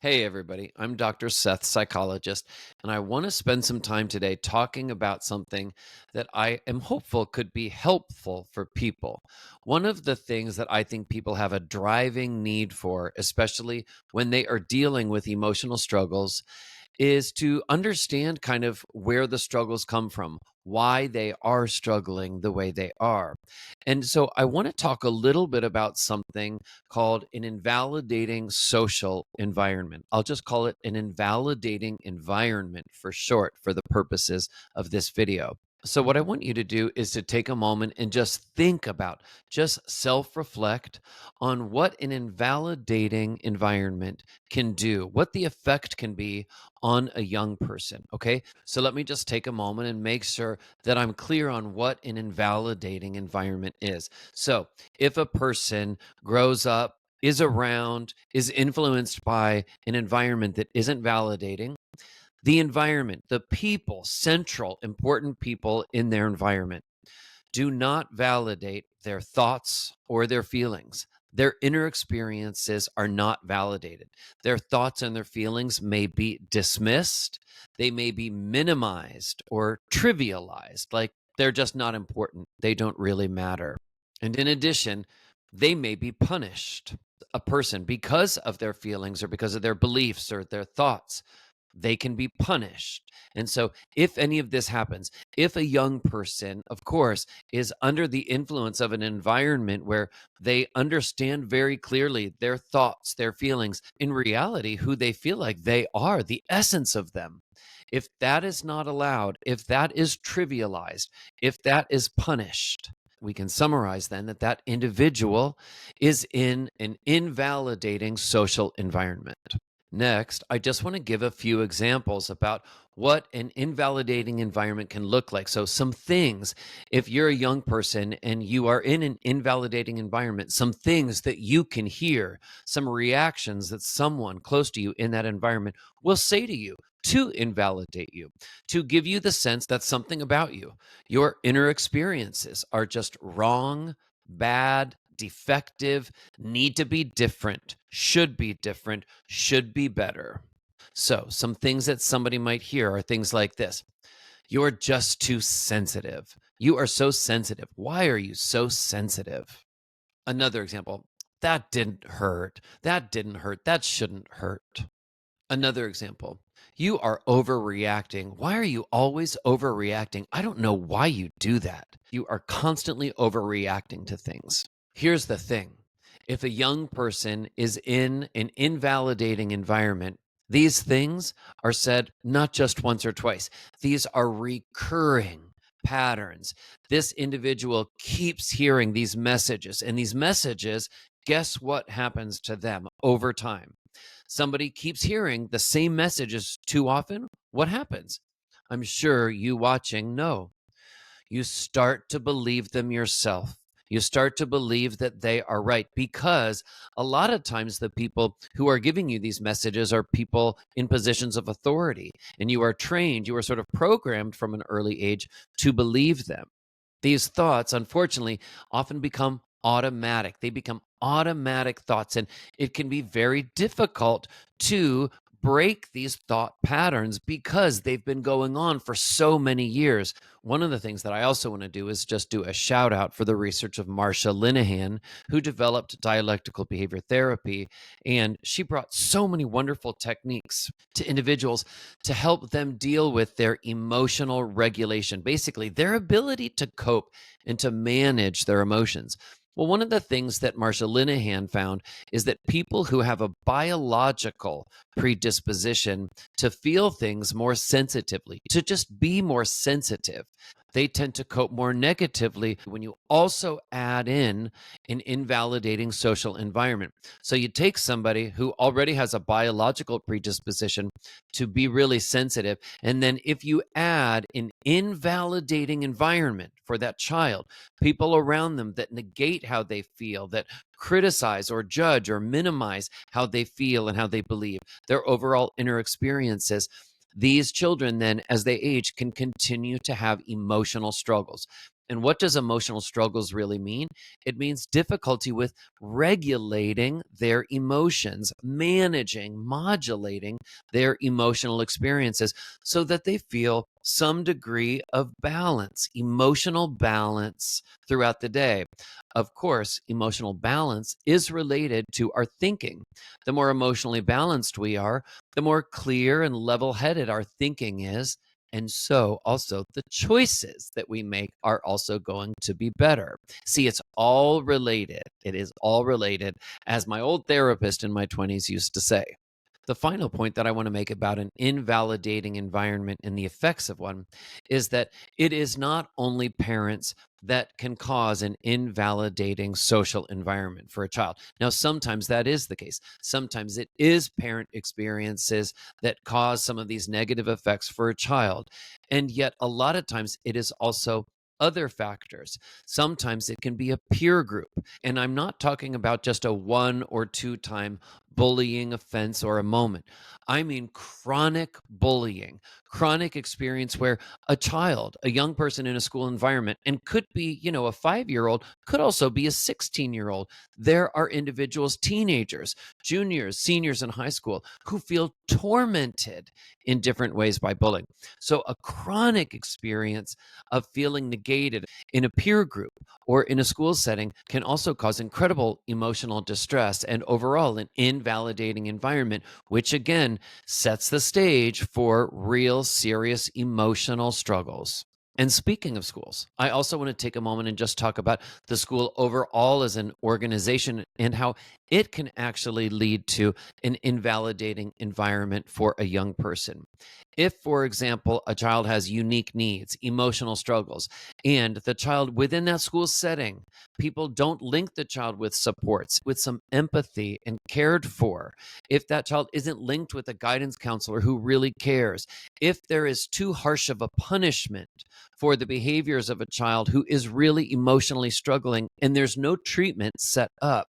Hey, everybody. I'm Dr. Seth, psychologist, and I want to spend some time today talking about something that I am hopeful could be helpful for people. One of the things that I think people have a driving need for, especially when they are dealing with emotional struggles, is to understand kind of where the struggles come from, why they are struggling the way they are. And so I want to talk a little bit about something called an invalidating social environment. I'll just call it an invalidating environment for short for the purposes of this video. So, what I want you to do is to take a moment and just think about, just self reflect on what an invalidating environment can do, what the effect can be on a young person. Okay. So, let me just take a moment and make sure that I'm clear on what an invalidating environment is. So, if a person grows up, is around, is influenced by an environment that isn't validating, the environment, the people, central, important people in their environment do not validate their thoughts or their feelings. Their inner experiences are not validated. Their thoughts and their feelings may be dismissed, they may be minimized or trivialized, like they're just not important. They don't really matter. And in addition, they may be punished. A person, because of their feelings or because of their beliefs or their thoughts, they can be punished. And so, if any of this happens, if a young person, of course, is under the influence of an environment where they understand very clearly their thoughts, their feelings, in reality, who they feel like they are, the essence of them, if that is not allowed, if that is trivialized, if that is punished, we can summarize then that that individual is in an invalidating social environment. Next, I just want to give a few examples about what an invalidating environment can look like. So, some things, if you're a young person and you are in an invalidating environment, some things that you can hear, some reactions that someone close to you in that environment will say to you to invalidate you, to give you the sense that something about you, your inner experiences are just wrong, bad, defective, need to be different, should be better. So, some things that somebody might hear are things like this: you're just too sensitive. You are so sensitive. Why are you so sensitive? Another example: that didn't hurt. That didn't hurt. That shouldn't hurt. Another example: you are overreacting. Why are you always overreacting? I don't know why you do that. You are constantly overreacting to things. Here's the thing: if a young person is in an invalidating environment, these things are said not just once or twice, these are recurring patterns. This individual keeps hearing these messages, and these messages, guess what happens to them over time? Somebody keeps hearing the same messages too often. What happens? I'm sure you watching know, you start to believe them yourself. You start to believe that they are right, because a lot of times the people who are giving you these messages are people in positions of authority, and you are trained, you are sort of programmed from an early age to believe them. These thoughts, unfortunately, often become automatic. They become automatic thoughts, and it can be very difficult to break these thought patterns because they've been going on for so many years. One of the things that I also want to do is just do a shout out for the research of Marsha Linehan, who developed dialectical behavior therapy. And she brought so many wonderful techniques to individuals to help them deal with their emotional regulation, basically, their ability to cope and to manage their emotions. Well, one of the things that Marsha Linehan found is that people who have a biological predisposition to feel things more sensitively, to just be more sensitive, they tend to cope more negatively when you also add in an invalidating social environment. So you take somebody who already has a biological predisposition to be really sensitive, and then if you add an invalidating environment for that child, people around them that negate how they feel, that criticize or judge or minimize how they feel and how they believe, their overall inner experiences, these children then, as they age, can continue to have emotional struggles. And what does emotional struggles really mean? It means difficulty with regulating their emotions, managing, modulating their emotional experiences so that they feel some degree of balance, emotional balance throughout the day. Of course, emotional balance is related to our thinking. The more emotionally balanced we are, the more clear and level headed our thinking is. And so, also, the choices that we make are also going to be better. See, it's all related. It is all related, as my old therapist in my 20s used to say. The final point that I want to make about an invalidating environment and the effects of one is that it is not only parents that can cause an invalidating social environment for a child. Now, sometimes that is the case. Sometimes it is parent experiences that cause some of these negative effects for a child. And yet, a lot of times, it is also other factors. Sometimes it can be a peer group. And I'm not talking about just a one or two time bullying offense or a moment. I mean chronic bullying, chronic experience where a child, a young person in a school environment, and could be, a 5-year-old, could also be a 16-year-old. There are individuals, teenagers, juniors, seniors in high school, who feel tormented in different ways by bullying. So, a chronic experience of feeling negated in a peer group or in a school setting can also cause incredible emotional distress and overall an invalidating environment, which again sets the stage for real serious emotional struggles. And speaking of schools, I also want to take a moment and just talk about the school overall as an organization and how it can actually lead to an invalidating environment for a young person. If, for example, a child has unique needs, emotional struggles, and the child within that school setting, people don't link the child with supports, with some empathy and cared for. If that child isn't linked with a guidance counselor who really cares, if there is too harsh of a punishment for the behaviors of a child who is really emotionally struggling and there's no treatment set up,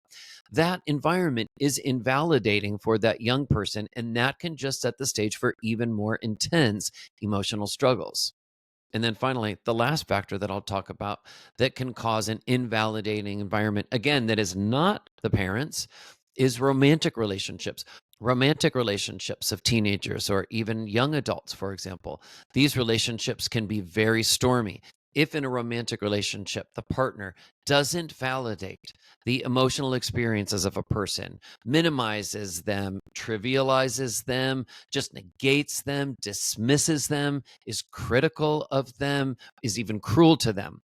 that environment is invalidating for that young person, and that can just set the stage for even more intense emotional struggles. And then finally, the last factor that I'll talk about that can cause an invalidating environment, again, that is not the parents, is romantic relationships. Romantic relationships of teenagers or even young adults, for example. These relationships can be very stormy. If in a romantic relationship, the partner doesn't validate the emotional experiences of a person, minimizes them, trivializes them, just negates them, dismisses them, is critical of them, is even cruel to them.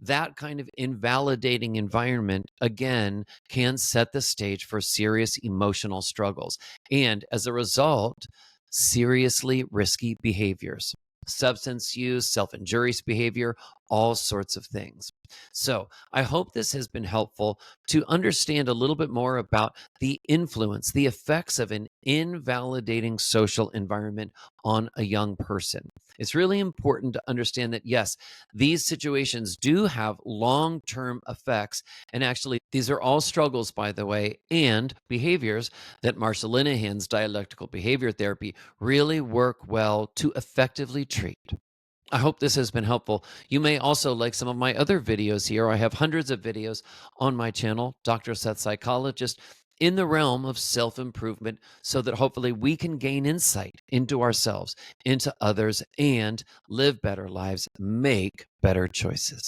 That kind of invalidating environment, again, can set the stage for serious emotional struggles. And as a result, seriously risky behaviors, substance use, self injurious behavior, all sorts of things. So, I hope this has been helpful to understand a little bit more about the influence, the effects of an invalidating social environment on a young person. It's really important to understand that, yes, these situations do have long term effects. And actually, these are all struggles, by the way, and behaviors that Marshall Linehan's dialectical behavior therapy really work well to effectively treat. I hope this has been helpful. You may also like some of my other videos here. I have hundreds of videos on my channel, Dr. Seth Psychologist, in the realm of self improvement, so that hopefully we can gain insight into ourselves, into others, and live better lives, make better choices.